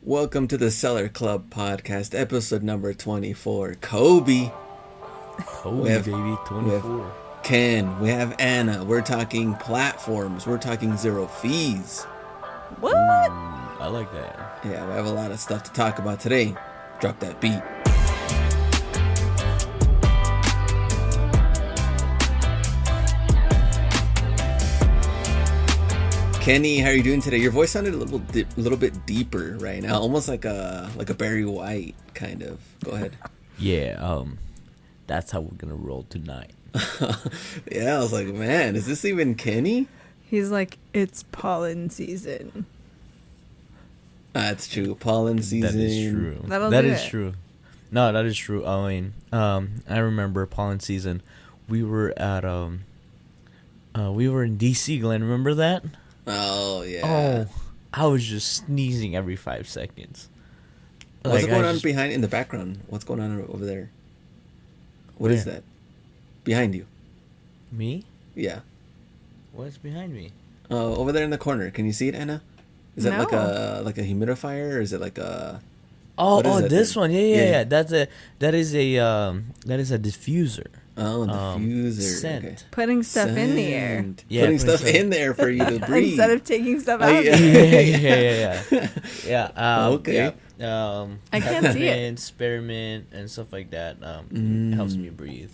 Welcome to the Seller Club podcast, episode number 24. Kobe. Baby, 24. We have Ken. We have Anna. We're talking platforms. We're talking zero fees. What? I like that. Yeah, we have a lot of stuff to talk about today. Drop that beat. Kenny, how are you doing today? Your voice sounded a little bit deeper right now, almost like a Barry White kind of. Go ahead. Yeah, that's how we're gonna roll tonight. Yeah, I was like, man, is this even Kenny? He's like, it's pollen season. That's true. Pollen season. That is true. That is true. No, that is true. I mean, I remember pollen season. We were at we were in DC, Glen. Remember that? Oh yeah. Oh, I was just sneezing every 5 seconds. What's going on behind in the background? What's going on over there? What is that? Behind you? Me? Yeah. What's behind me? Over there in the corner. Can you see it, Anna? Is that like a humidifier, or is it like a? This one. Yeah. That is a diffuser. Oh, diffuser. Scent. Okay. Putting stuff in the air. Yeah, putting stuff in there for you to breathe. Instead of taking stuff out. Yeah. Okay. Yeah. I can't see it. Spearmint and stuff like that. Helps me breathe.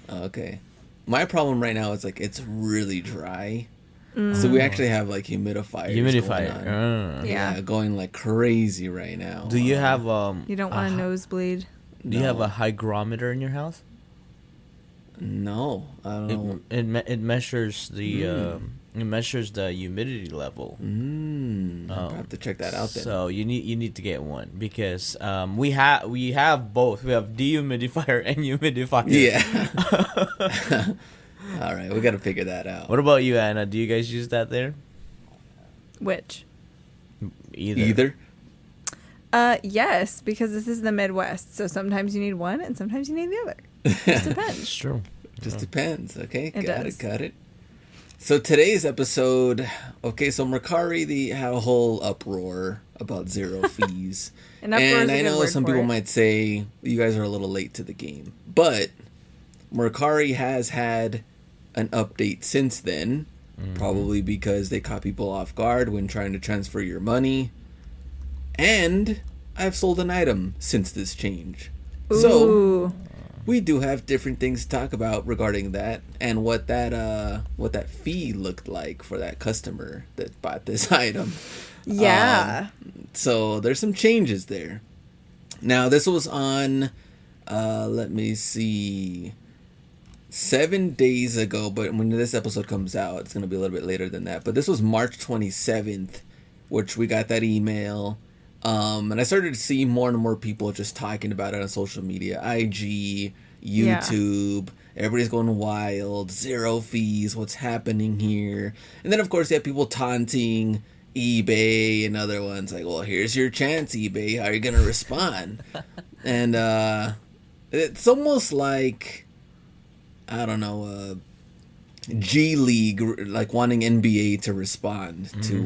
Okay. My problem right now is like it's really dry. So we actually have like humidifiers. Going on. Yeah, going like crazy right now. Do you have You don't want a nosebleed. Do you have a hygrometer in your house? No, I don't know. It measures the humidity level. I'll have to check that out then. So you need to get one because we have both. We have dehumidifier and humidifier. Yeah. All right, we got to figure that out. What about you, Anna? Do you guys use that there? Which? Either? Yes, because this is the Midwest. So sometimes you need one and sometimes you need the other. Just depends. It's true. Just depends. Okay, It got it. So today's episode, so Mercari, they had a whole uproar about zero fees. And I know some people might say you guys are a little late to the game, but Mercari has had an update since then, probably because they caught people off guard when trying to transfer your money. And I've sold an item since this change. Ooh. So we do have different things to talk about regarding that and what that fee looked like for that customer that bought this item. Yeah. So there's some changes there. Now this was on let me see, 7 days ago, but when this episode comes out, it's going to be a little bit later than that. But this was March 27th, which we got that email. And I started to see more and more people just talking about it on social media, IG, YouTube. Yeah. Everybody's going wild. Zero fees. What's happening here? And then, of course, you have people taunting eBay and other ones like, well, here's your chance, eBay. How are you going to respond? And it's almost like, I don't know, G League, like wanting NBA to respond to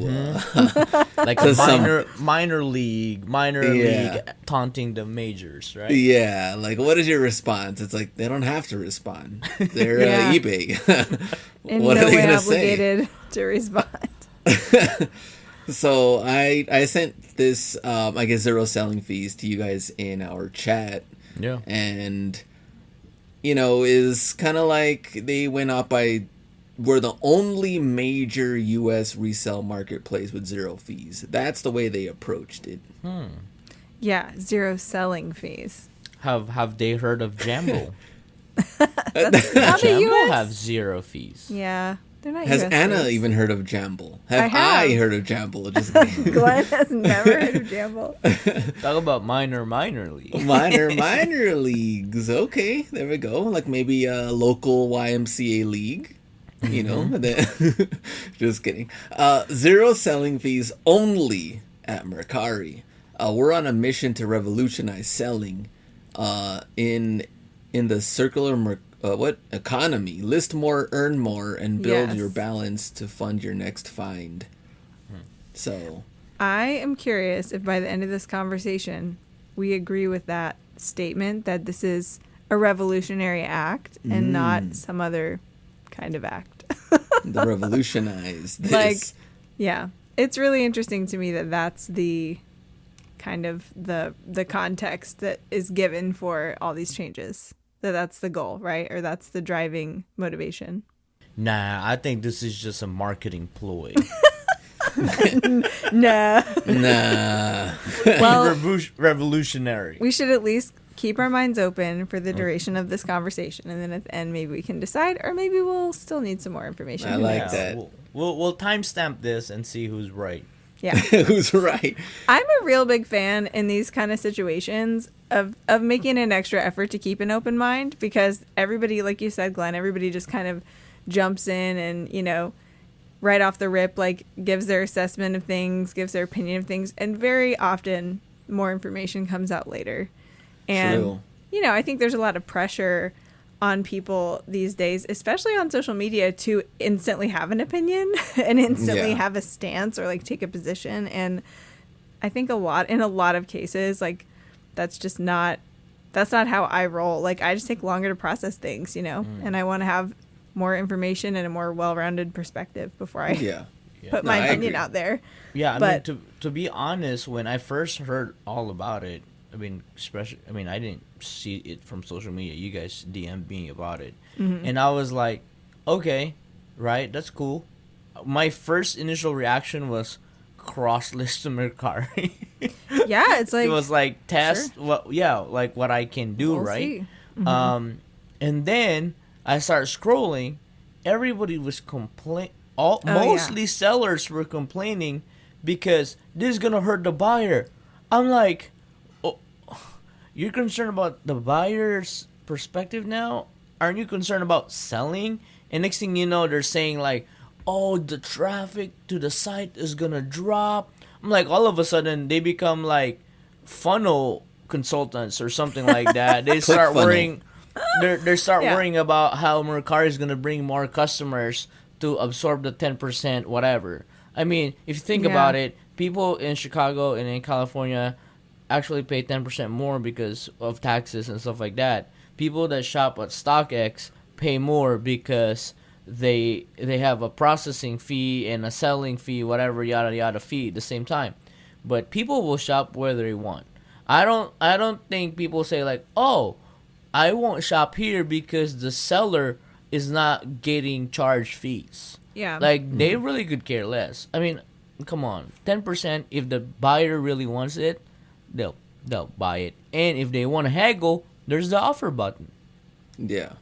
like a minor league taunting the majors, right? Yeah, like what is your response? It's like they don't have to respond. They're eBay. What are they gonna say? To respond. So I sent this I guess zero selling fees to you guys in our chat. Yeah. And is kind of like they went up by, we're the only major U.S. resale marketplace with zero fees. That's the way they approached it. Yeah, zero selling fees. Have they heard of Jambo? Jambo have zero fees. Yeah, they're not. Has US Anna based. even heard of Jambo? I heard of Jambo? Just Glen has never heard of Jambo. Talk about minor league. minor leagues. Okay, there we go. Like maybe a local YMCA league. Just kidding. Zero selling fees only at Mercari. We're on a mission to revolutionize selling in the circular economy. List more, earn more, and build your balance to fund your next find. So I am curious if by the end of this conversation, we agree with that statement that this is a revolutionary act and not some other kind of act. The revolutionize this. Like, yeah, it's really interesting to me that that's the kind of the context that is given for all these changes. That's the goal, right? Or that's the driving motivation. Nah, I think this is just a marketing ploy. Nah. Well, Revolutionary. we should at least keep our minds open for the duration of this conversation, and then at the end maybe we can decide, or maybe we'll still need some more information. I Who like knows? that. We'll timestamp this and see who's right. Yeah. Who's right? I'm a real big fan in these kind of situations of making an extra effort to keep an open mind, because everybody, like you said, Glenn, everybody just kind of jumps in and, you know, right off the rip, like, gives their assessment of things, gives their opinion of things, and very often more information comes out later. And, True. you know, I think there's a lot of pressure on people these days, especially on social media, to instantly have an opinion and instantly have a stance or like take a position. And I think in a lot of cases, like, that's not how I roll. Like, I just take longer to process things, you know, and I want to have more information and a more well-rounded perspective before I put my opinion out there. Yeah, I But- mean, to be honest, when I first heard all about it, I didn't see it from social media. You guys DM'd me about it. And I was like, okay, right, that's cool. My first initial reaction was cross-list to Mercari. Yeah, it's like, It was like, test, like what I can do, we'll right? see. And then I started scrolling. Everybody was mostly sellers were complaining because this is gonna hurt the buyer. I'm like, oh, you're concerned about the buyer's perspective now? Aren't you concerned about selling? And next thing you know, they're saying like, oh, the traffic to the site is gonna drop. I'm like, all of a sudden they become like funnel consultants or something like that. They start funnel. worrying. They start Yeah. worrying about how Mercari is gonna bring more customers to absorb the 10% whatever. I mean, if you think about it, people in Chicago and in California actually pay 10% more because of taxes and stuff like that. People that shop at StockX pay more because they have a processing fee and a selling fee, whatever, yada yada fee at the same time. But people will shop where they want. I don't think people say like, oh, I won't shop here because the seller is not getting charged fees. yeah. Like, they really could care less. I mean, come on. 10%, if the buyer really wants it, they'll buy it. And if they want to haggle, there's the offer button. Yeah.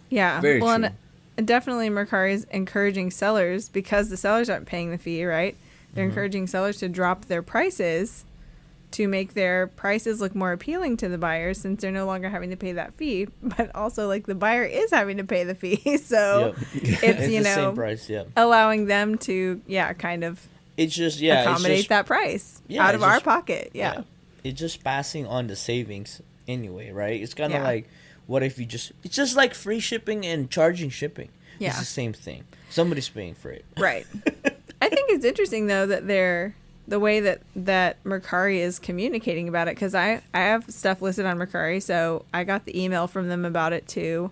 Yeah. Very true. And definitely Mercari is encouraging sellers, because the sellers aren't paying the fee, right? They're encouraging sellers to drop their prices to make their prices look more appealing to the buyers, since they're no longer having to pay that fee. But also, like, the buyer is having to pay the fee. So Yep. it's, you the know, same price, yeah. allowing them to, kind of It's just, accommodate that price out of it's our just- pocket. Yeah. It's just passing on the savings anyway, right? It's kind of Yeah. like, what if you just... It's just like free shipping and charging shipping. Yeah. It's the same thing. Somebody's paying for it. Right. I think it's interesting, though, that the way that Mercari is communicating about it, because I have stuff listed on Mercari, so I got the email from them about it too,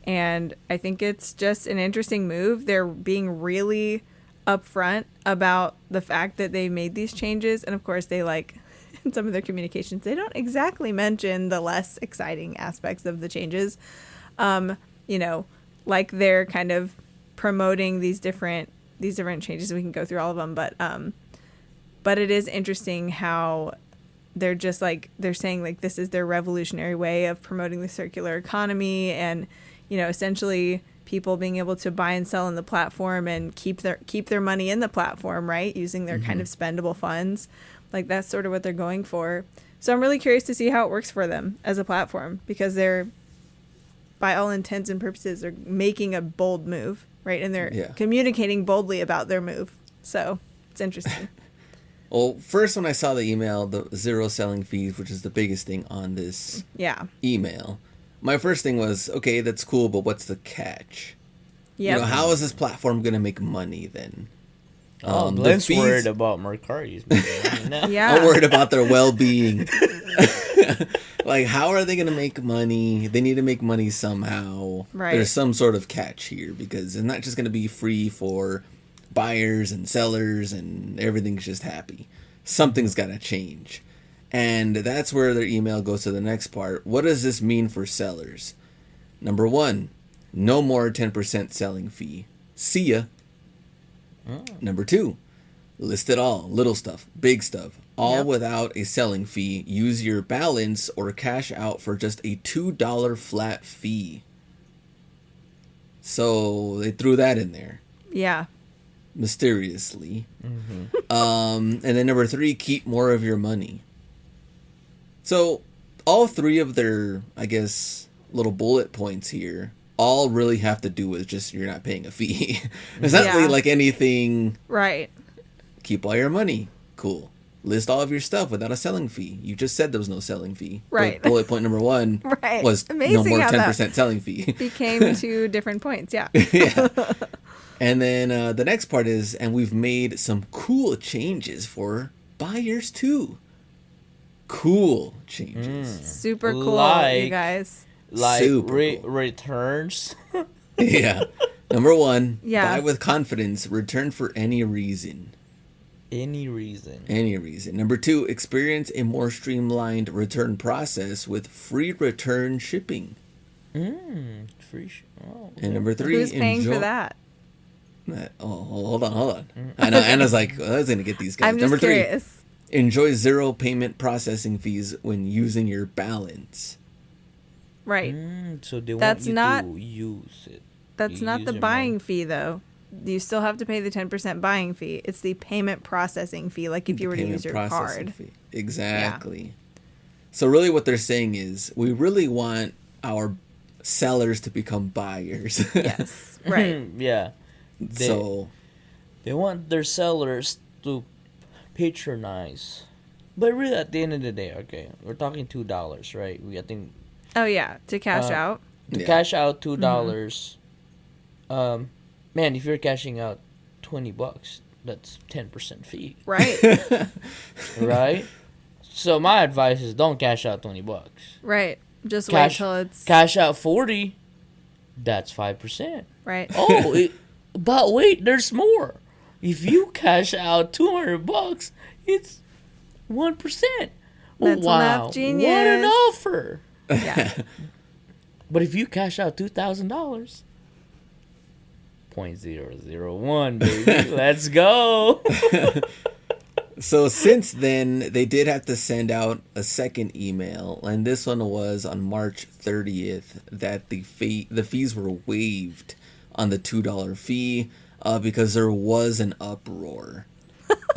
and I think it's just an interesting move. They're being really upfront about the fact that they made these changes, and of course they, like, in some of their communications, they don't exactly mention the less exciting aspects of the changes. You know, like, they're kind of promoting these different changes. We can go through all of them, but it is interesting how they're just like, they're saying like this is their revolutionary way of promoting the circular economy, and, you know, essentially people being able to buy and sell in the platform and keep their money in the platform, right, using their kind of spendable funds. Like, that's sort of what they're going for. So I'm really curious to see how it works for them as a platform, because they're, by all intents and purposes, are making a bold move, right? And they're communicating boldly about their move. So it's interesting. Well, first, when I saw the email, the 0 selling fees, which is the biggest thing on this email, my first thing was, okay, that's cool, but what's the catch? Yeah. You know, how is this platform going to make money then? The Glenn's fees, worried about Mercari's money now. Yeah. I'm worried about their well-being. Like, how are they going to make money? They need to make money somehow. Right. There's some sort of catch here because it's not just going to be free for buyers and sellers and everything's just happy. Something's got to change. And that's where their email goes to the next part. What does this mean for sellers? Number 1, no more 10% selling fee. See ya. Number 2, list it all. Little stuff, big stuff. All Yep. without a selling fee. Use your balance or cash out for just a $2 flat fee. So they threw that in there Yeah. mysteriously. And then number 3, keep more of your money. So all 3 of their, I guess, little bullet points here all really have to do with just you're not paying a fee. It's not really Yeah. like anything. Right. Keep all your money. Cool. List all of your stuff without a selling fee. You just said there was no selling fee. But Right. bullet point number 1 Right. was no Amazing more how that 10% selling fee. Became 2 different points. Yeah. Yeah. And then the next part is, and we've made some cool changes for buyers too. Cool changes. Super cool, you Like- guys. Like Super cool. returns. Yeah. Number 1, Yeah. buy with confidence, return for any reason. Any reason. Any reason. Number 2, experience a more streamlined return process with free return shipping. Free. Oh. And number 3, Who's paying for that? Oh, hold on. I know Anna's like, I was going to get these guys. I'm just Number 3, curious. enjoy 0 payment processing fees when using your balance. Right. So they That's want you not- to use it. That's You not use the your buying money. fee, though. You still have to pay the 10% buying fee. It's the payment processing fee, like if you were to Payment use your processing card. fee. Exactly. So really what they're saying is we really want our sellers to become buyers. Yes. Right. Yeah. They, So they want their sellers to patronize. But really, at the end of the day, okay, we're talking $2, right? I think Oh, yeah. To cash out. to Yeah. cash out $2. Man, if you're cashing out $20, that's 10% fee, Right. right? So my advice is don't cash out $20. Right. Just wait Cash- till it's. Cash out 40, that's 5%. Right. Oh, but wait, there's more. If you cash out $200, it's 1%. That's wow, enough, what genius. an offer! Yeah. But if you cash out $2,000, 0.001, baby, let's go. So since then, they did have to send out a second email, and this one was on March 30th that the fees were waived on the $2 fee because there was an uproar.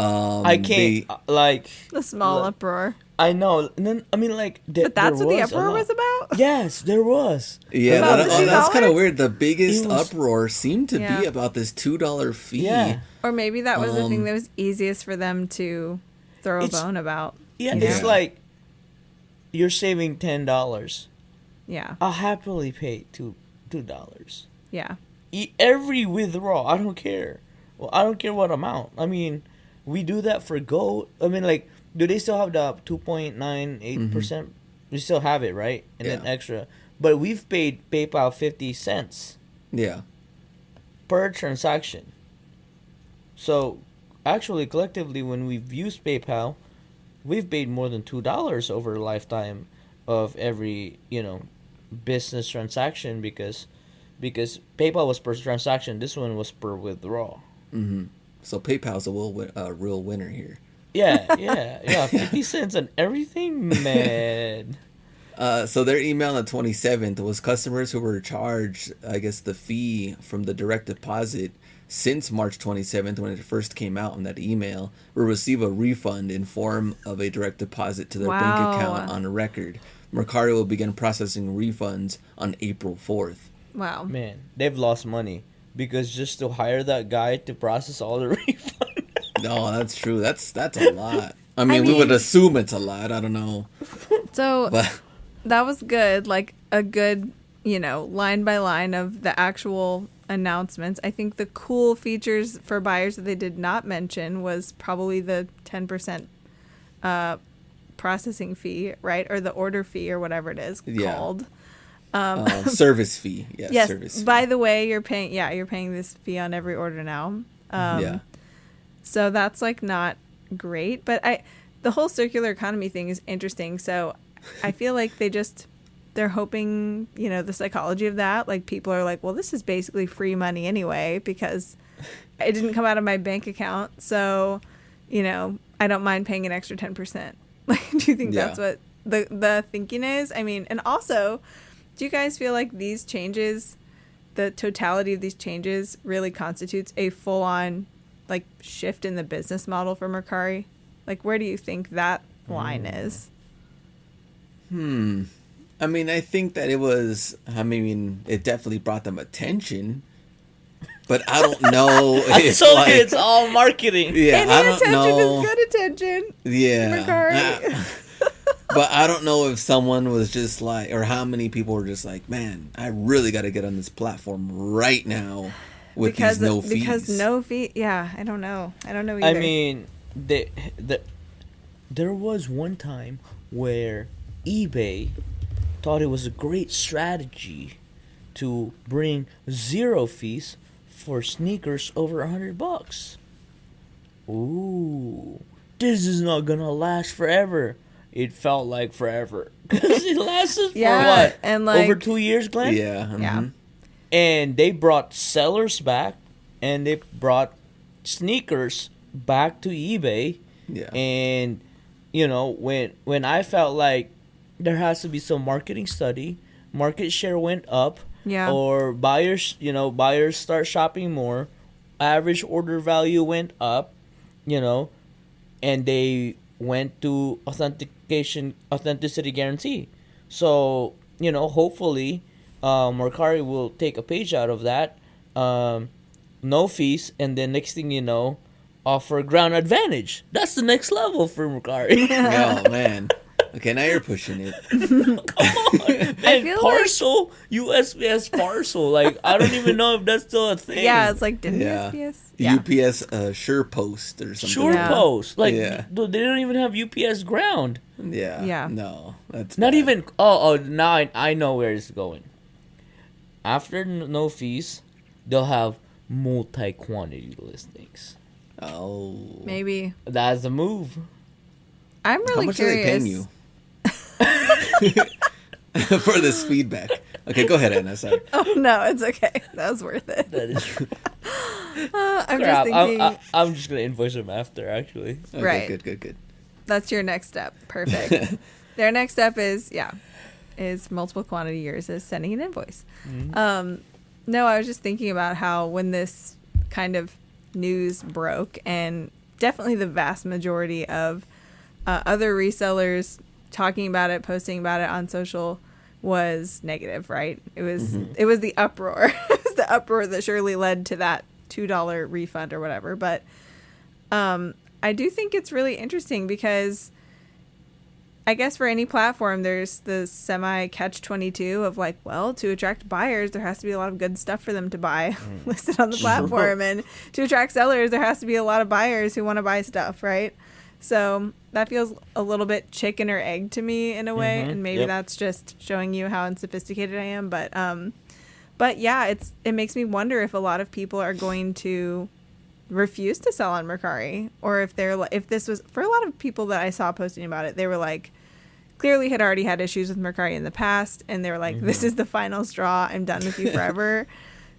I can't like. The small Look. uproar. I know. And then, I mean, like, But that's there what the was a uproar lot. was about? Yes, there was. Yeah, About the that's kind $2? of weird. The biggest It was- uproar seemed to Yeah. be about this $2 fee. Yeah. Or maybe that was the thing Um, that was easiest for them to throw a It's- bone about. Yeah, you it's know? like you're saving $10. Yeah. I'll happily pay $2. Yeah. Every withdrawal, I don't care. Well, I don't care what amount. I mean, we do that for gold. I mean, like, do they still have the 2.98%? We still have it, right? And then Yeah. extra. But we've paid PayPal 50 cents Yeah. per transaction. So, actually, collectively, when we've used PayPal, we've paid more than $2 over a lifetime of every, business transaction because PayPal was per transaction. This one was per withdrawal. So PayPal's a real winner here. Yeah. 50 cents on everything, man. So their email on the 27th was customers who were charged, I guess, the fee from the direct deposit since March 27th when it first came out in that email will receive a refund in form of a direct deposit to their bank Wow. account on record. Mercari will begin processing refunds on April 4th. Wow. Man, they've lost money because just to hire that guy to process all the refund. No, that's true. That's a lot. I mean, we would mean- assume it's a lot. I don't know. So But that was good. Like a good, line by line of the actual announcements. I think the cool features for buyers that they did not mention was probably the 10% processing fee, right? Or the order fee or whatever it is called. Service fee. Yes. Service fee. By the way, you're paying this fee on every order now. So that's like not great, but the whole circular economy thing is interesting. So I feel like they're hoping, the psychology of that, like people are like, well, this is basically free money anyway, because it didn't come out of my bank account. So, I don't mind paying an extra 10%. Like, do you think that's what the thinking is? I mean, and also, do you guys feel like these changes, the totality of these changes really constitutes a full on like shift in the business model for Mercari? Like, where do you think that line is? I mean, I think that it definitely brought them attention, but I don't know. It's all marketing. Yeah, Any I don't attention know. is good attention. Yeah. Mercari. But I don't know if someone was just like, or how many people were just like, man, I really got to get on this platform right now with these no fees. Because no fee. Yeah, I don't know. I don't know either. I mean, there was one time where eBay thought it was a great strategy to bring 0 fees for sneakers over $100. Ooh, this is not gonna last forever. It felt like forever because it lasted for what? And like over 2 years, Glen? Yeah. Mm-hmm. Yeah. And they brought sellers back, and they brought sneakers back to eBay. Yeah. And when I felt like there has to be some marketing study, market share went up. Yeah. Or buyers start shopping more, average order value went up, and they went to authenticity guarantee. So, hopefully, Mercari will take a page out of that. No fees, and then next thing you know, offer ground advantage. That's the next level for Mercari. Oh man. Okay, now you're pushing it. Come on, man, parcel, USPS parcel. Like, I don't even know if that's still a thing. Yeah, it's like, didn't USPS? Yeah. UPS Sure Post or something. Sure Post. Like, Yeah. they don't even have UPS ground. Yeah. Yeah. No, that's Not bad. even. Oh, now I know where it's going. After no fees, they'll have multi-quantity listings. Oh. Maybe. That's the move. I'm really How much curious. are they paying you? For this feedback. Okay, go ahead, Anna. Sorry. Oh, no, it's okay. That was worth it. That is. I'm just thinking. I'm just gonna invoice them after, actually. Okay, Right. Good. That's your next step. Perfect. Their next step is multiple quantity years is sending an invoice. Mm-hmm. No, I was just thinking about how when this kind of news broke, and definitely the vast majority of other resellers talking about it, posting about it on social was negative, right? It was the uproar. It was the uproar that surely led to that $2 refund or whatever. But I do think it's really interesting because I guess for any platform, there's the semi-catch-22 of like, well, to attract buyers, there has to be a lot of good stuff for them to buy listed on the platform. And to attract sellers, there has to be a lot of buyers who want to buy stuff, right? So that feels a little bit chicken or egg to me in a way. And maybe that's just showing you how unsophisticated I am. But yeah, it makes me wonder if a lot of people are going to refuse to sell on Mercari, or if this was, for a lot of people that I saw posting about it, they were like, clearly had already had issues with Mercari in the past, and they were like, this is the final straw, I'm done with you forever.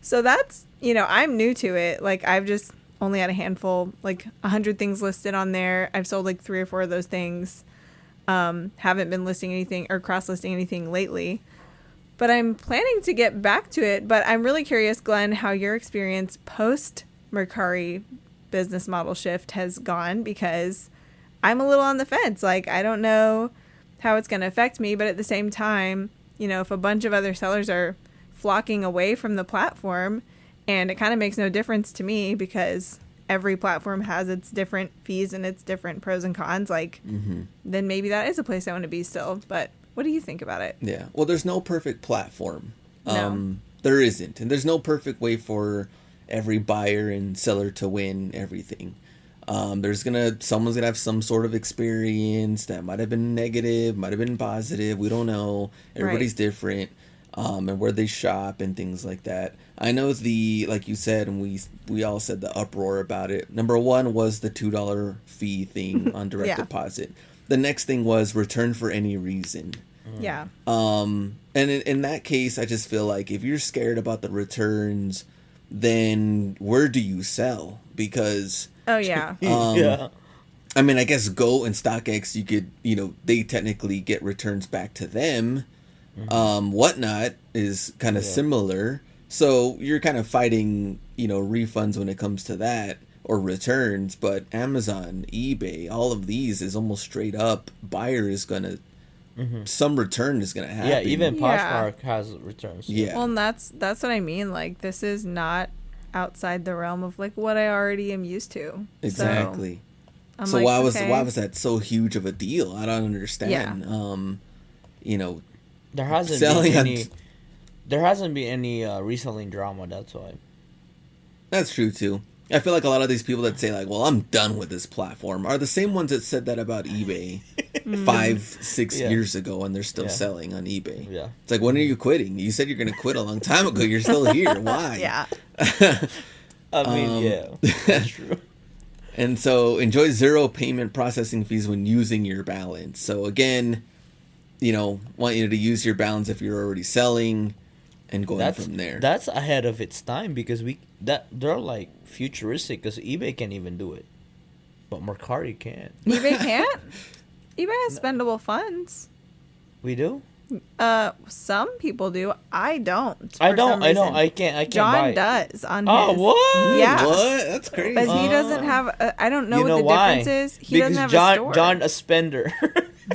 So that's, I'm new to it. Like, I've just only had a handful, like 100 things listed on there. I've sold like 3 or 4 of those things. Haven't been listing anything or cross-listing anything lately. But I'm planning to get back to it. But I'm really curious, Glenn, how your experience post-Mercari business model shift has gone, because I'm a little on the fence. Like, I don't know how it's going to affect me. But at the same time, if a bunch of other sellers are flocking away from the platform, and it kind of makes no difference to me because every platform has its different fees and its different pros and cons, like, then maybe that is a place I want to be still. But what do you think about it? Yeah. Well, there's no perfect platform. No. There isn't, and there's no perfect way for every buyer and seller to win everything. Someone's gonna have some sort of experience that might have been negative, might have been positive. We don't know. Everybody's different, and where they shop and things like that. I know like you said, and we all said the uproar about it. Number one was the $2 fee thing on direct deposit. The next thing was return for any reason. Yeah. And in that case, I just feel like if you're scared about the returns, then where do you sell? Because Oh yeah. I mean, I guess Go and StockX, you could, they technically get returns back to them. Whatnot is kind of similar. So you're kind of fighting, refunds when it comes to that or returns. But Amazon, eBay, all of these is almost straight up buyer is going to, some return is going to happen. Yeah, even Poshmark has returns. Yeah. Well, and that's what I mean. Like, this is not outside the realm of like what I already am used to. Exactly. So like, why was that so huge of a deal? I don't understand. Yeah. There hasn't been any reselling drama. That's why. That's true too. I feel like a lot of these people that say like, "Well, I'm done with this platform," are the same ones that said that about eBay 5-6 years ago, and they're still selling on eBay. Yeah. It's like, when are you quitting? You said you're going to quit a long time ago. You're still here. Why? Yeah. I mean, that's true. And so enjoy 0 payment processing fees when using your balance. So again, want you to use your balance if you're already selling and going from there. That's ahead of its time because they're like futuristic because eBay can't even do it. But Mercari can. eBay can't? eBay has spendable funds. We do? Some people do. I don't. I don't. I can't John buy it. does on Oh, his. what? Yeah. What? That's crazy. But he doesn't have. I don't know You what know the why? difference is. He Because doesn't have a store. John a spender.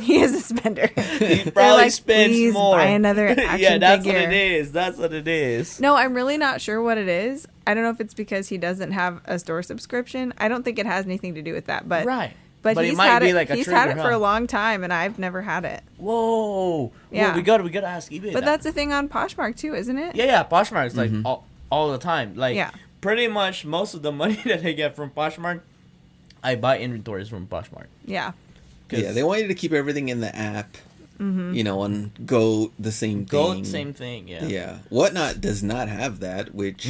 He is a spender. He They're probably like, spends please more. buy another action Yeah, that's figure. what it is. That's what it is. No, I'm really not sure what it is. I don't know if it's because he doesn't have a store subscription. I don't think it has anything to do with that. But Right. But But it he's might had be it. like a He's had trigger, it for huh? a long time, and I've never had it. Whoa. Yeah. Well, we gotta ask eBay. But that. that's the thing on Poshmark too, isn't it? Yeah. Poshmark is like all the time. Like Yeah. pretty much most of the money that I get from Poshmark, I buy inventories from Poshmark. Yeah. Yeah, they want you to keep everything in the app. On Go the same thing. Go same thing. Yeah. Yeah. Whatnot does not have that, which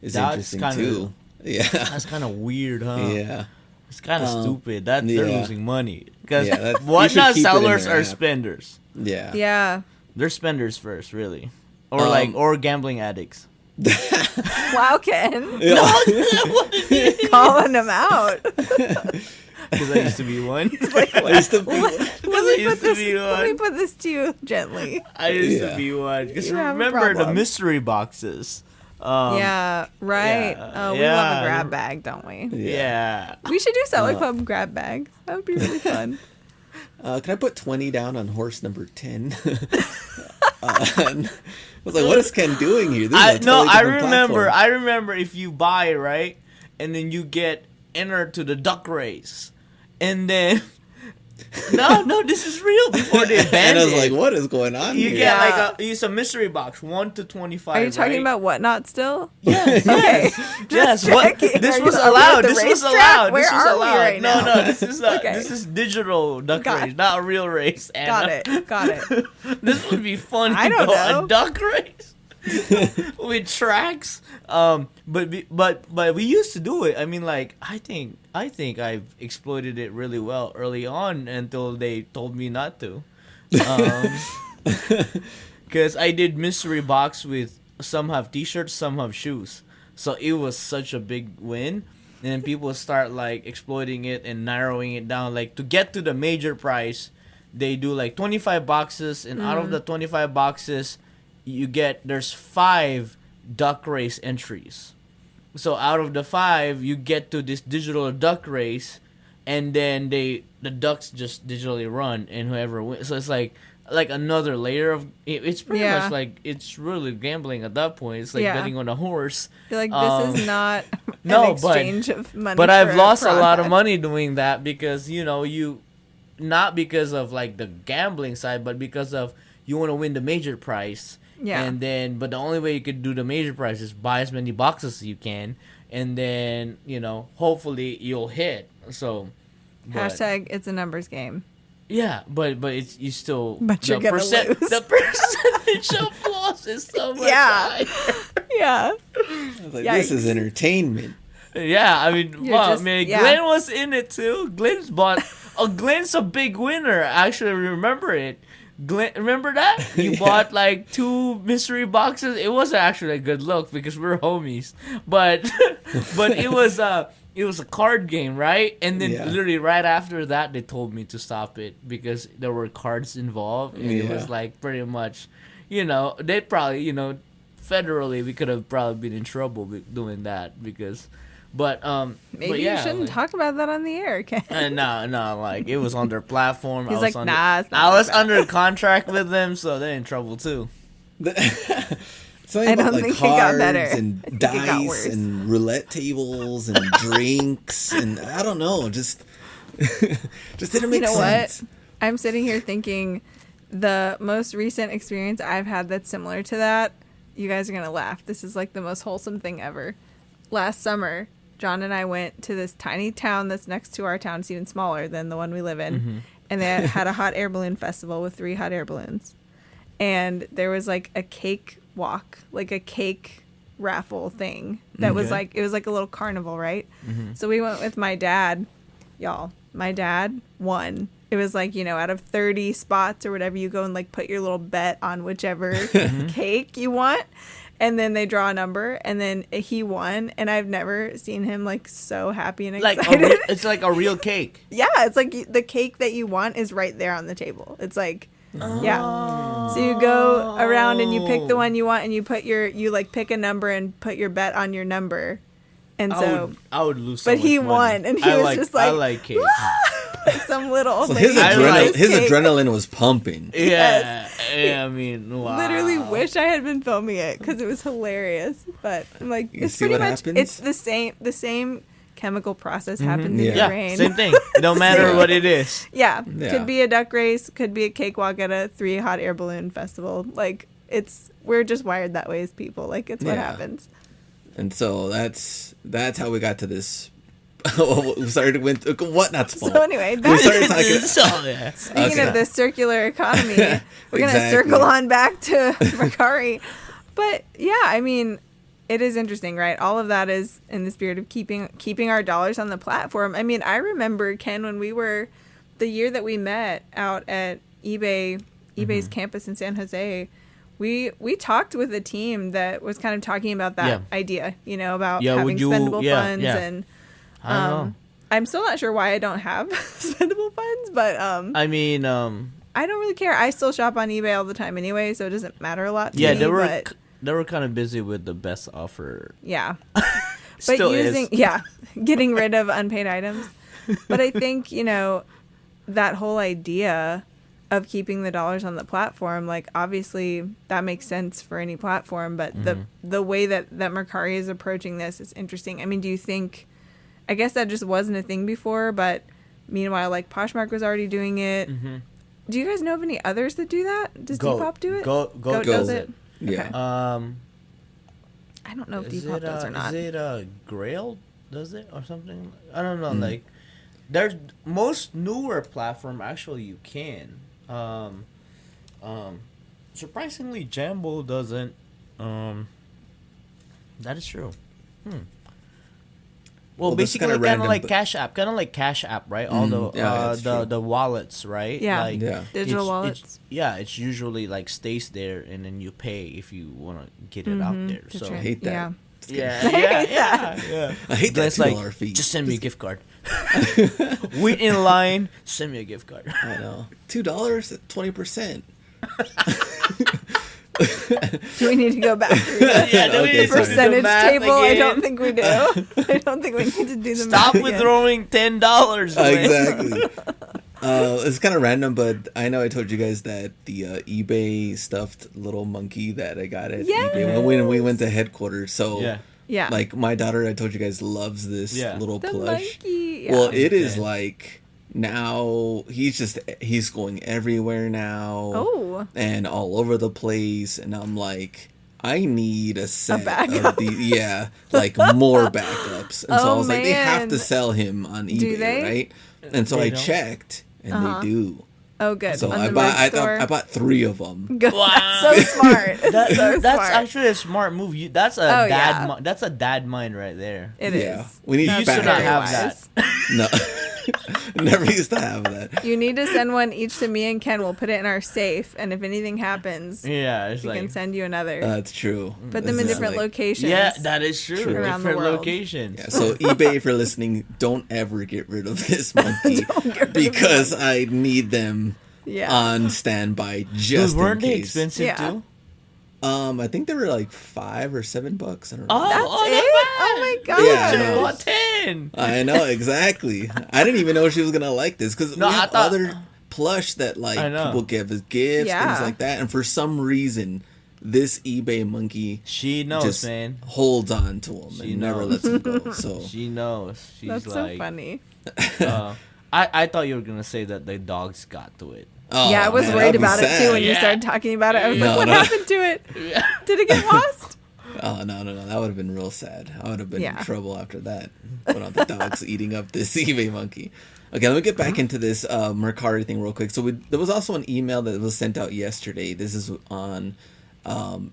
is That's interesting too. Yeah. That's kind of weird, huh? Yeah. It's kind of stupid. They're losing money because Yeah, you should Whatnot keep it in sellers their are app. spenders. Yeah. Yeah. They're spenders first, really, or gambling addicts. Wow, Ken. Yeah. Calling him out. Because I used to be one. I used to be- Let me put this to you gently. I used to be one. Because You have a remember the problem. mystery boxes. Yeah, right. yeah, Oh, we yeah. love a grab bag, don't we? Yeah. We should do Seller Club grab bags. That would be really fun. Can I put 20 down on horse number 10? I was like, what is Ken doing here? This is a totally different platform. I remember if you buy, right? And then you get entered to the duck race. And then No, this is real. Before they banned and I was it. like, what is going on You here? get like it's a mystery box, 1 to 25. Are you talking right? about Whatnot still? Yes, Okay. yes. Just What? checking. This Are was you- are we allowed. at the This was racetrack? allowed. Where This was are we allowed. right now? No, this is not. Okay. This is digital duck Got- race, not a real race. Anna. Got it. This would be fun. I don't know. A duck race with tracks. But we used to do it. I mean, like I think I've exploited it really well early on until they told me not to. Because I did mystery box with some have t-shirts, some have shoes. So it was such a big win. And then people start like exploiting it and narrowing it down. Like to get to the major price, they do like 25 boxes, and out of the 25 boxes, there's 5 duck race entries. So out of the 5, you get to this digital duck race, and then the ducks just digitally run, and whoever wins. So it's like another layer of it's pretty Yeah. much like it's really gambling at that point. It's like Yeah. betting on a horse. You're like, this is not no, an exchange of money. But for I've lost a lot of product. money doing that because you not because of like the gambling side, but because of you want to win the major prize, Yeah. And then, but the only way you could do the major prize is buy as many boxes as you can, and then hopefully you'll hit. So, Hashtag it's a numbers game. yeah, but it's you still. But you're gonna lose. The percentage of loss is so much higher. Yeah. I was like, this is entertainment. Yeah, I mean, You're wow, just- man, yeah. Glen was in it too. Glen's bought. Glen's a big winner. I actually remember it. Glen, remember that? You bought like 2 mystery boxes. It wasn't actually a good look because we're homies, but it was a card game, right? And then literally right after that, they told me to stop it because there were cards involved, and it was like pretty much, they probably, federally we could have probably been in trouble doing that because. But Maybe you shouldn't talk about that on the air, Ken. No, like it was on their platform. He's I like, was nah, it's not I was like that. under contract with them, so they're in trouble too. Something I about don't like think it got cards better. and I think it got dice worse. and roulette tables and drinks and I don't know, just didn't make You know sense. what? I'm sitting here thinking the most recent experience I've had that's similar to that. You guys are gonna laugh. This is like the most wholesome thing ever. Last summer, John and I went to this tiny town that's next to our town. It's even smaller than the one we live in. And they had a hot air balloon festival with 3 hot air balloons. And there was like a cake walk, like a cake raffle thing that was like, it was like a little carnival, right? So we went with my dad. Y'all, my dad won. It was like, out of 30 spots or whatever, you go and like put your little bet on whichever cake you want. And then they draw a number, and then he won. And I've never seen him like so happy and excited. It's like a real cake. Yeah, it's like the cake that you want is right there on the table. It's like, yeah. So you go around and you pick the one you want, and you pick a number and put your bet on your number. And so, I would lose. So but much he money. won, and he was just like, I like cake. like some little. So lady his cake. adrenaline was pumping. Yeah, I mean, wow. Literally wish I had been filming it because it was hilarious. But I'm like, You it's see pretty what much happens? it's the same chemical process happens in Yeah. your brain. Same thing. It don't matter what it is. Yeah. Yeah. Could be a duck race, could be a cakewalk at a 3 hot air balloon festival. Like we're just wired that way as people. Like it's what Yeah. happens. And so that's how we got to this. We started with what? Not small. So anyway, We that's, started talking. So, yeah. speaking Okay. of the circular economy, we're gonna Exactly. circle on back to Mercari. But yeah, I mean, it is interesting, right? All of that is in the spirit of keeping our dollars on the platform. I mean, I remember, Ken, when we were the year that we met out at eBay's campus in San Jose. We talked with a team that was kind of talking about that idea, about having spendable funds and I don't know. I'm still not sure why I don't have spendable funds, but I mean, I don't really care. I still shop on eBay all the time anyway, so it doesn't matter a lot to yeah, me. they were kind of busy with the best offer. Yeah. Still but is. getting rid of unpaid items. But I think, that whole idea of keeping the dollars on the platform, like obviously that makes sense for any platform, but the way that Mercari is approaching this is interesting. I mean, do you think, I guess that just wasn't a thing before, but meanwhile, like Poshmark was already doing it. Do you guys know of any others that do that? Does Depop do it? Goat does it? Yeah. Okay. I don't know if Is Depop it, does or not. Is it Grail does it or something? I don't know. Like, there's most newer platform actually you can. Surprisingly, Jambo doesn't. That is true. Well, Well, that's basically, kinda kind of random, like but- Cash App, right? All that's true. the wallets, right? Yeah. Like, Yeah. Digital it's- wallets. it's usually like stays there, and then you pay if you want to get it out there. to So tran- I hate that. Yeah. yeah. I hate that It's like, $2 fee. just send me a gift card. Wait in line. Send me a gift card. I know. $2 at 20%. Do we need to go back through the do we Okay, need to do the percentage math table? I again? don't think we do. I don't think we need to do the Stop math with again. throwing $10 away. Exactly. It's kind of random, but I know I told you guys that the eBay stuffed little monkey that I got at eBay when we went to headquarters. So, Yeah. Yeah. like my daughter, I told you guys, loves this Yeah. little The plush. monkey. Yeah. Well, it is Okay. like now he's going everywhere now. Oh. And all over the place. And I'm like, I need a set backup. of like more backups. And so I Oh, was like, they have to man. sell him on eBay, Do they? right? And so They I don't. checked, and they do. Oh, good. So On I the bought merch store? I bought 3 of them. Good. Wow. That's so smart. so That's smart. actually a smart move. That's a Oh, dad. yeah. That's a dad mind right there. It is. Yeah. We need You used to backups. not have Wise. that. No, never used to have that. You need to send one each to me and Ken. We'll put it in our safe, and if anything happens, Yeah, it's we like can send you another. That's true. Put them in This is different like- locations. yeah, that is true. True. Around the Different world. locations. Yeah, so eBay, if you're listening, don't ever get rid of this monkey Don't get rid of because I need them Yeah. on standby just Weren't in they case. expensive Yeah. too? I think they were like $5 or $7. I don't know. Oh, That's oh, it? Oh my god. Yeah, I Should've know. bought 10. I know exactly. I didn't even know she was gonna like this because No, we I have thought- other plush that like I know. people give as gifts, Yeah. things like that. And for some reason, this eBay monkey She knows, just man. holds on to him She and never knows. lets him go. So She knows. She's That's like, so funny. I thought you were gonna say that the dogs got to it. oh, Yeah, I was man, worried that'd be about it too sad. when you Yeah. started talking about it. I was No, like, what no. happened to it? Did it get lost? Oh no, that would have been real sad. I would have been Yeah. in trouble after that. When all the dogs eating up this eBay monkey. Okay, let me get back into this Mercari thing real quick. So there was also an email that was sent out yesterday. This is on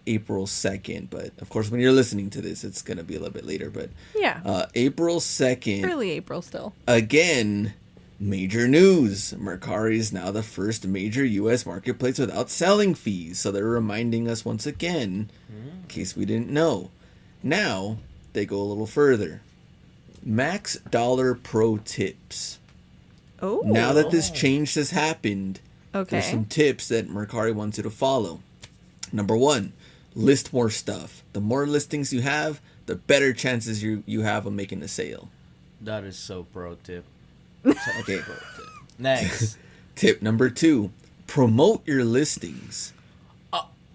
April 2nd, but of course when you're listening to this, it's gonna be a little bit later. But Yeah. April 2nd, Early April still. again, major news. Mercari is now the first major U.S. marketplace without selling fees. So they're reminding us once again, in case we didn't know. Now, they go a little further. Max dollar pro tips. Oh. Now that this change has happened, Okay. there's some tips that Mercari wants you to follow. Number 1, list more stuff. The more listings you have, the better chances you have of making a sale. That is so pro tip. Okay. Next. Tip number 2, promote your listings.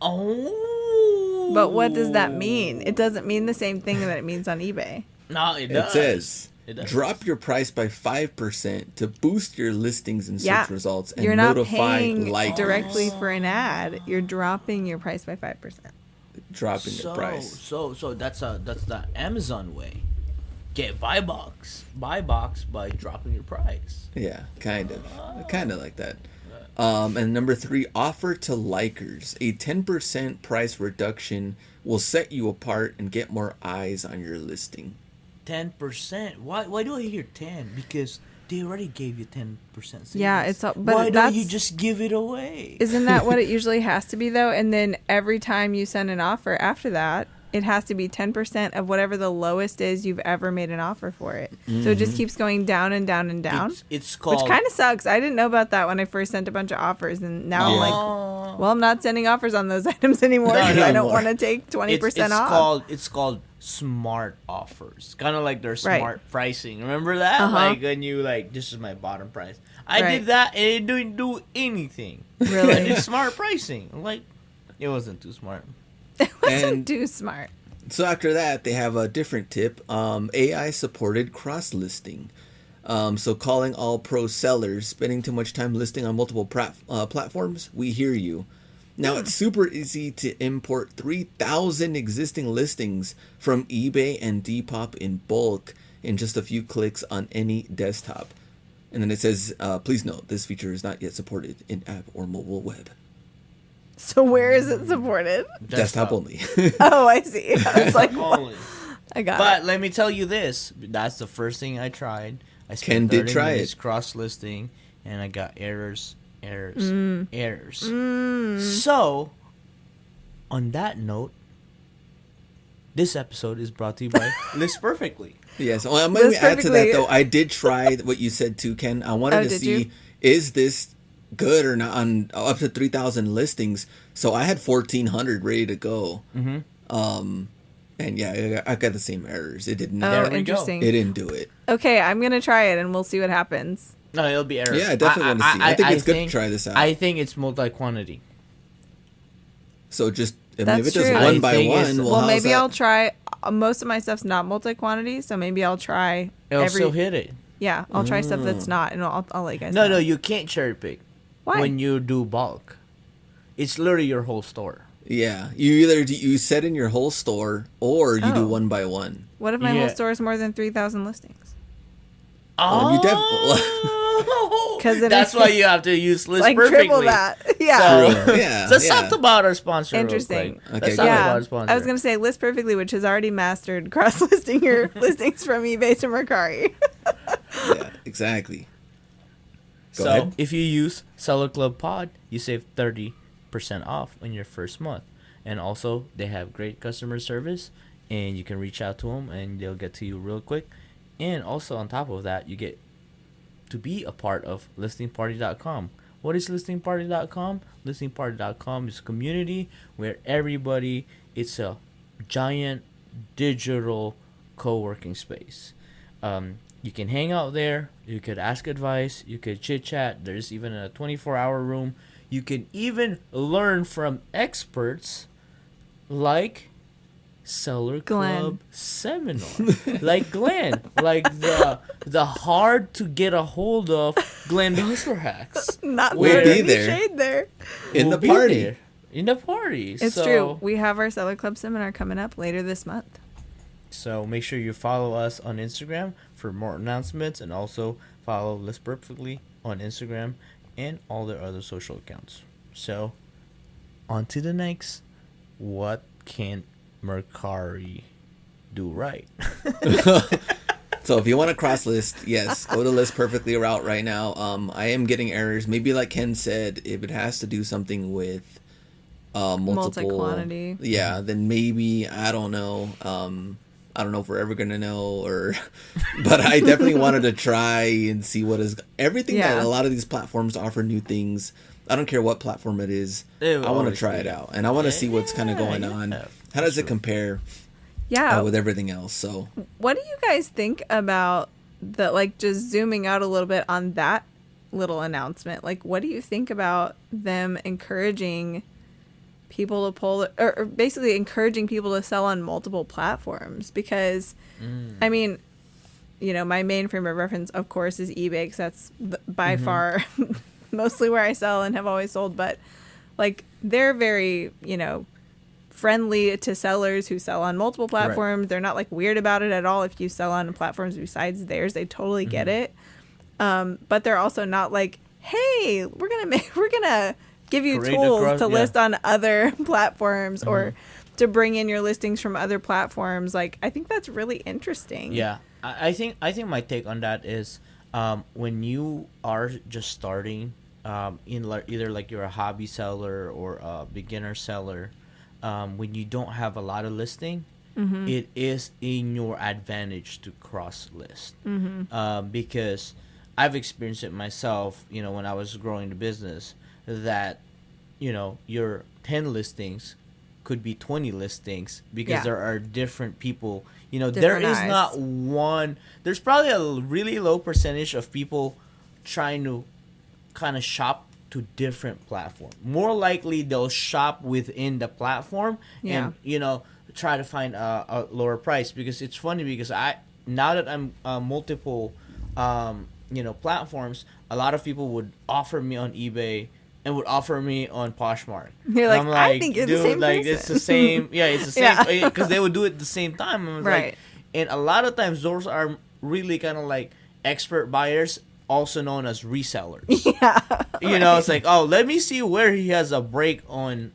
Oh. But what does that mean? It doesn't mean the same thing that it means on eBay. No, it It does. says, It does. drop your price by 5% to boost your listings and search Yeah. results and You're not notify paying likers. directly for an ad. You're dropping your price by 5%. Dropping your price. So that's the Amazon way. Get buy box by dropping your price. Yeah, kind of like that. And number 3, offer to likers. A 10% price reduction will set you apart and get more eyes on your listing. 10%. Why do I hear 10? Because they already gave you 10% savings. Yeah, it's all- but why don't that's- you just give it away? Isn't that what it usually has to be, though? And then every time you send an offer after that, it has to be 10% of whatever the lowest is you've ever made an offer for it. So it just keeps going down and down and down. It's called. Which kind of sucks. I didn't know about that when I first sent a bunch of offers, and now I'm like, well, I'm not sending offers on those items anymore No, because no I don't more. want to take 20% off. It's called smart offers. Kind of like their Right. smart pricing. Remember that? Uh-huh. Like when you this is my bottom price. I Right. did that and it didn't do anything. Really? And it's smart pricing. Like it wasn't too smart. It wasn't And- too smart. So after that, they have a different tip. AI supported cross listing. So calling all pro sellers, spending too much time listing on multiple platforms, we hear you. Now it's super easy to import 3,000 existing listings from eBay and Depop in bulk in just a few clicks on any desktop. And then it says, please note, this feature is not yet supported in app or mobile web. So where is it supported? Desktop only. Oh, I see. I was like, what? Only. I got But it. let me tell you this. That's the first thing I tried. I Ken spent did 30 try minutes it. cross listing and I got errors. Mm. So, on that note, this episode is brought to you by List Perfectly. Yes. Well, I'm going This to add to that, perfectly- though. I did try what you said, too, Ken. I wanted Oh, to did see, you? is this good or not on up to 3,000 listings. So I had 1,400 ready to go. Mm-hmm. And yeah, I got the same errors. It did not. Oh, There we go. interesting. It didn't do it. Okay, I'm going to try it and we'll see what happens. No, it'll be errors. Yeah, I definitely want to see. I think it's good to try this out. I think it's multi-quantity. So just, if That's it does true. one I by think one, it's- well, Well, how's maybe that? I'll try. Most of my stuff's not multi-quantity, so maybe I'll try It'll every. still hit it. Yeah, I'll try stuff that's not, and I'll let you guys No, know. no, you can't cherry pick. Why? When you do bulk. It's literally your whole store. Yeah, you set in your whole store, or you do one by one. What if my whole store is more than 3,000 listings? Oh, you definitely. Because that's why you have to use list like perfectly. triple that. Yeah. So, Yeah. let's talk about our sponsor. Interesting. Okay, Let's talk go about Yeah, our sponsor. I was gonna say List Perfectly, which has already mastered cross-listing your listings from eBay to Mercari. Yeah, exactly. Go So ahead. if you use Seller Club Pod, you save 30% off in your first month, and also they have great customer service, and you can reach out to them and they'll get to you real quick. And also on top of that, you get to be a part of listingparty.com. What is listingparty.com? Listingparty.com is a community where everybody, it's a giant digital co-working space. You can hang out there, you could ask advice, you could chit chat. There's even a 24-hour room. You can even learn from experts like Seller Glen. Club seminar, like Glen, like the hard to get a hold of Glen Hustler hacks. Not We'll throwing be any there. shade there. In We'll the be party. there. In the party. It's So- true. We have our Seller Club seminar coming up later this month. So make sure you follow us on Instagram for more announcements, and also follow List Perfectly on Instagram and all their other social accounts. So on to the next. What can Mercari do right? So if you want to cross list, yes, go to List Perfectly route right now. I am getting errors. Maybe like Ken said, if it has to do something with multiple Multi-quantity. yeah, then maybe I don't know. I don't know if we're ever gonna know, or but I definitely wanted to try and see what is everything that Yeah. a lot of these platforms offer new things. I don't care what platform it is. They will I want to always try do. it out, and I want to see what's kind of going on. Yeah, How does for it sure. compare Yeah. with everything else? So What do you guys think about the, like, just zooming out a little bit on that little announcement? Like, what do you think about them encouraging people to pull, or basically encouraging people to sell on multiple platforms? Because, I mean, you know, my main frame of reference, of course, is eBay, because that's by far mostly where I sell and have always sold. But, like, they're very, you know, friendly to sellers who sell on multiple platforms. They're not like weird about it at all. If you sell on platforms besides theirs, they totally get it. But they're also not like, hey, we're gonna give you Create tools across- to yeah. list on other platforms or to bring in your listings from other platforms. Like, I think that's really interesting. Yeah, I think my take on that is when you are just starting in either like you're a hobby seller or a beginner seller, when you don't have a lot of listing, it is in your advantage to cross list because I've experienced it myself. You know, when I was growing the business, that you know your 10 listings could be 20 listings because Yeah. there are different people. You know, Different there is eyes. not one. There's probably a really low percentage of people trying to kind of shop to different platform. More likely they'll shop within the platform Yeah. and you know try to find a lower price. Because it's funny because now that I'm multiple you know platforms, a lot of people would offer me on eBay and would offer me on Poshmark. You're And like, I'm I think you're the dude, same like person." it's the same. Yeah, it's the same Yeah. because they would do it at the same time. And I was Right. like, and a lot of times those are really kind of like expert buyers, also known as resellers. Yeah. You know, it's like, oh, let me see where he has a break on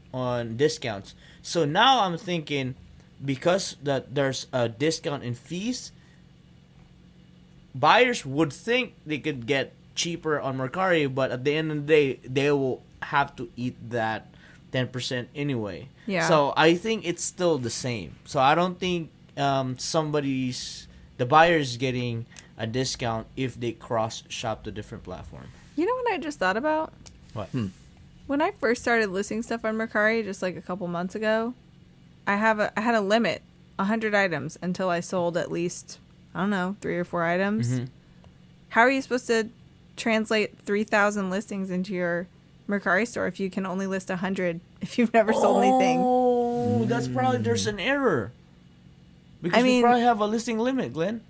discounts. So now I'm thinking, because that there's a discount in fees, buyers would think they could get cheaper on Mercari, but at the end of the day, they will have to eat that 10% anyway. Yeah. So I think it's still the same. So I don't think the buyer's getting a discount if they cross shop to different platform. You know what I just thought about? What? When I first started listing stuff on Mercari just like a couple months ago, I had a limit, 100 items, until I sold at least, I don't know, 3 or 4 items. How are you supposed to translate 3,000 listings into your Mercari store if you can only list 100 if you've never sold anything? Oh, that's probably there's an error. Because I we mean- probably have a listing limit, Glenn.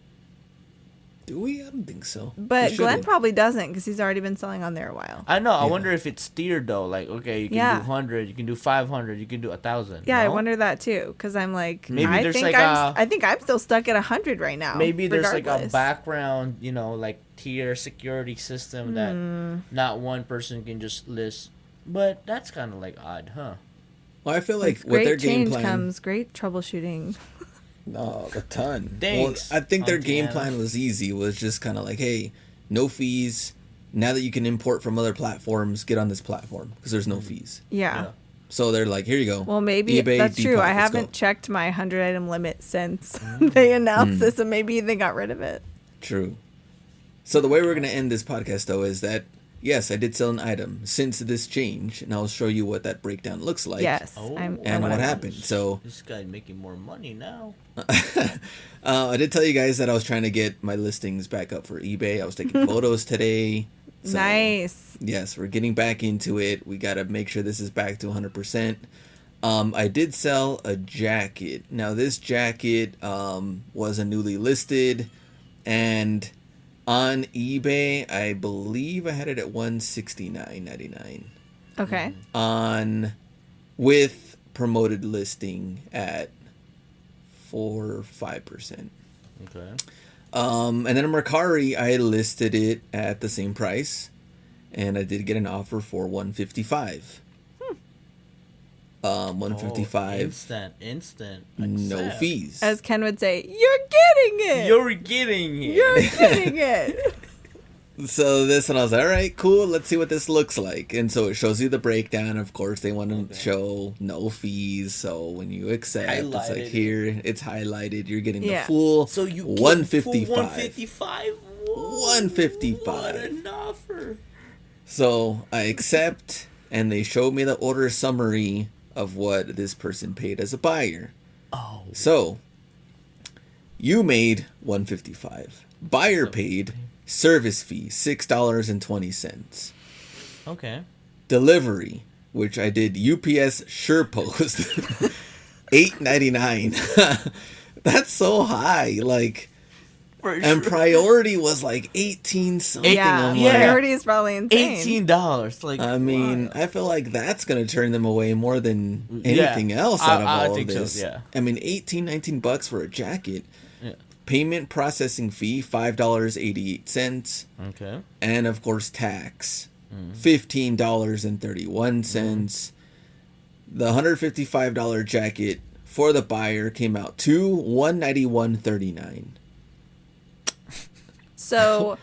Do we? I don't think so. But We Glen shouldn't. probably doesn't because he's already been selling on there a while. I know. I Yeah. wonder if it's tiered though. Like, okay, you can Yeah. do 100, you can do 500, you can do 1,000. Yeah, I no? wonder that too because I'm like, Maybe I there's think like I think I'm still stuck at 100 right now. Maybe there's like a regardless. background, like tier security system that not one person can just list. But that's kind of like odd, huh? Well, I feel like With with their great game change plan, comes great troubleshooting. no, a ton. Thanks, Well, I think their Auntie game Anna. plan was easy. Was just kind of like, hey, no fees. Now that you can import from other platforms, get on this platform because there's no fees. Yeah. So they're like, here you go. Well, maybe eBay, that's true. Depop, I let's go. haven't checked my 100 item limit since they announced this, and maybe they got rid of it. True. So the way we're gonna end this podcast though is that yes, I did sell an item since this change, and I'll show you what that breakdown looks like. Yes. Oh. And what happened. So This guy's making more money now. I did tell you guys that I was trying to get my listings back up for eBay. I was taking photos today. So, Nice. Yes, we're getting back into it. We got to make sure this is back to 100%. I did sell a jacket. Now, this jacket was a newly listed, and on eBay, I believe I had it at $169.99. Okay. On with promoted listing at 4 or 5%. Okay. And then in Mercari, I listed it at the same price, and I did get an offer for $155. 155, Instant. no accept. fees. As Ken would say, you're getting it. You're getting it. You're getting it. So this one, I was like, all right, cool. Let's see what this looks like. And so it shows you the breakdown. Of course, they want to show no fees. So when you accept, it's like Highlighted. here, it's highlighted. You're getting Yeah. the full So you get 155. 155. 155. What an offer. So I accept, and they showed me the order summary of what this person paid as a buyer. Oh. So you made $155. Buyer paid service fee $6.20. Okay. Delivery, which I did UPS SurePost, $8.99. That's so high. Like, For and priority was like 18 something. Yeah. I'm Yeah. like, Priority is probably insane. $18. Like, I mean, wow. I feel like that's gonna turn them away more than Yeah. anything else out of I all of think so, this. yeah. I mean, $18-19 for a jacket. Yeah. Payment processing fee $5.88, Okay. and of course tax Mm-hmm. $15.31. The $155 jacket for the buyer came out to $191.39. So,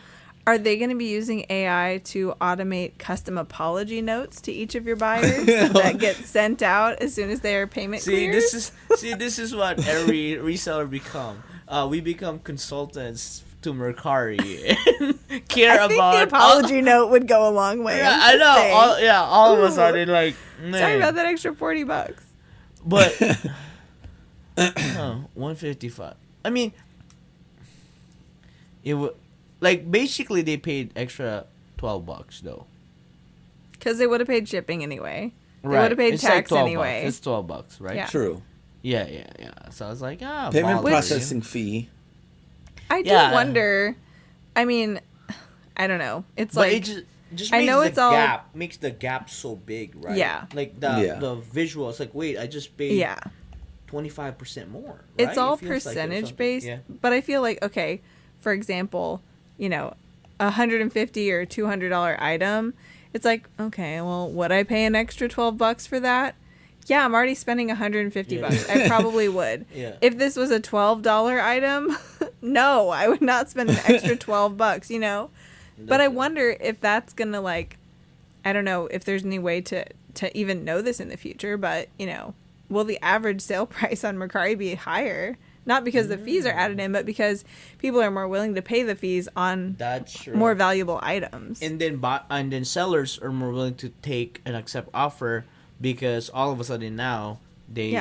are they going to be using AI to automate custom apology notes to each of your buyers that get sent out as soon as their payment clears? This is what every reseller become. We become consultants to Mercari and care I think about the apology note would go a long way. Yeah, I'm I just know. saying. All of a Ooh. sudden, like, Sorry man. about that extra $40. But 155. I mean, it would like basically they paid extra $12 though. Because they would have paid shipping anyway. They would have paid It's tax like $12. anyway. It's $12, right? Yeah. True. Yeah. So I was like, Payment bother. processing fee. I do Yeah. wonder. I mean, I don't know. It's But like it just I makes know the it's all- gap makes the gap so big, right? Yeah. Like Yeah. the visual. It's like, wait, I just paid yeah. 25% more. Right? It's all It feels like it or percentage something. based, Yeah. but I feel like okay, for example, $150 or $200 item, it's like okay, well, would I pay an extra $12 for that? Yeah, I'm already spending $150. I probably would. Yeah. If this was a $12 item, no, I would not spend an extra $12. But I wonder if that's gonna like, I don't know if there's any way to even know this in the future, but will the average sale price on Mercari be higher? Not because the fees are added in, but because people are more willing to pay the fees on That's true. more valuable items. And then sellers are more willing to take and accept offer because all of a sudden now they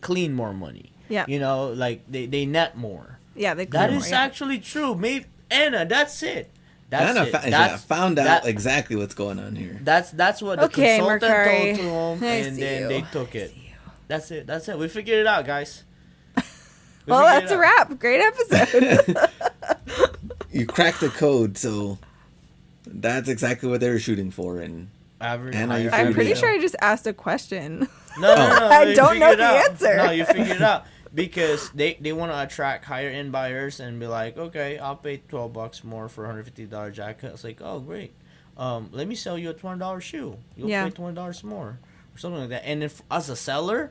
clean more money. Yeah. Like they net more. Yeah, they That clear is more, yeah. actually true. Maybe Anna, that's it. That's Anna it. found out that- exactly what's going on here. That's what the Okay, consultant Mercari. told to them, I and see then you. they took it. That's it. We figured it out, guys. Well, that's a wrap. Great episode. You cracked the code, so that's exactly what they were shooting for. And Average. I'm pretty sure I just asked a question. No. I don't know the answer. No, you figured it out. Because they want to attract higher end buyers and be like, okay, I'll pay $12 more for a $150 jacket. It's like, oh, great. Let me sell you a $20 shoe. You'll pay $20 more or something like that. And if as a seller,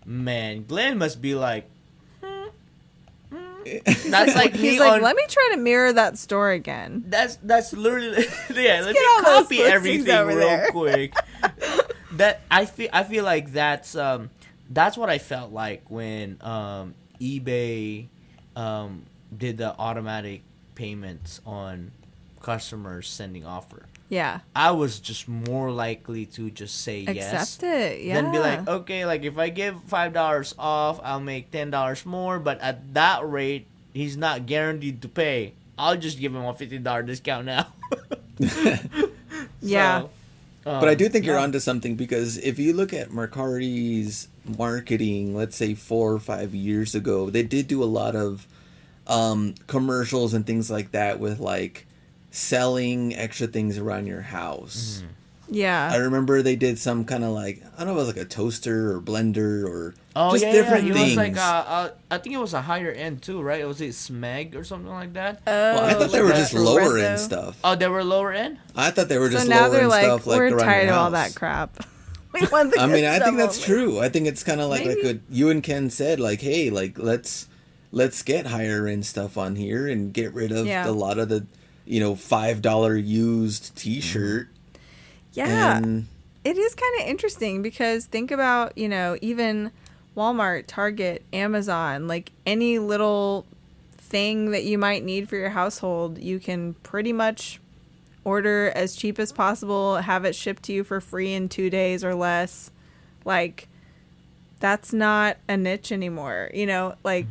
man, Glenn must be like, that's like he's like, let me try to mirror that store again. That's literally let me copy everything real quick. That I feel like that's what I felt like when eBay did the automatic payments on customers sending offer. Yeah. I was just more likely to just say yes. Accept it, yeah. Then be like, okay, like if I give $5 off, I'll make $10 more, but at that rate, he's not guaranteed to pay. I'll just give him a $50 discount now. Yeah. But I do think you're onto something, because if you look at Mercari's marketing, let's say 4 or 5 years ago, they did do a lot of commercials and things like that with like selling extra things around your house. Yeah. I remember they did some kind of like, I don't know if it was like a toaster or blender or just yeah, different It things. was like I think it was a higher end too, right? It was a Smeg or something like that. Well, I thought they were just lower end stuff. Oh, they were lower end? I thought they were just so now lower they're end like, stuff like we're around tired your of all house. that crap. We want the I mean, good I stuff think that's only. true. I think it's kind of like Maybe. what you and Ken said, like, hey, like let's get higher end stuff on here and get rid of a lot of the, $5 used T-shirt. Yeah. And it is kind of interesting because think about, even Walmart, Target, Amazon, like any little thing that you might need for your household, you can pretty much order as cheap as possible, have it shipped to you for free in 2 days or less. Like, that's not a niche anymore, I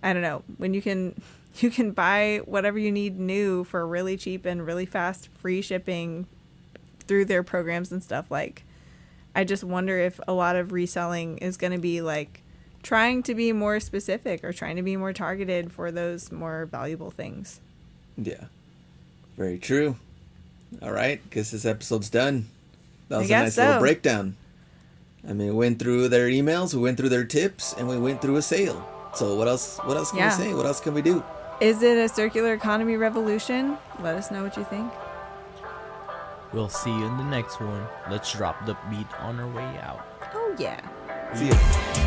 don't know, when you can buy whatever you need new for really cheap and really fast, free shipping through their programs and stuff. Like, I just wonder if a lot of reselling is going to be like trying to be more specific or trying to be more targeted for those more valuable things. yeah, very true. All right, guess this episode's done. That was a guess nice so. little breakdown. I mean, we went through their emails, we went through their tips, and we went through a sale. So what else can we say? What else can we do? Is it a circular economy revolution? Let us know what you think. We'll see you in the next one. Let's drop the beat on our way out. Oh, yeah. See ya.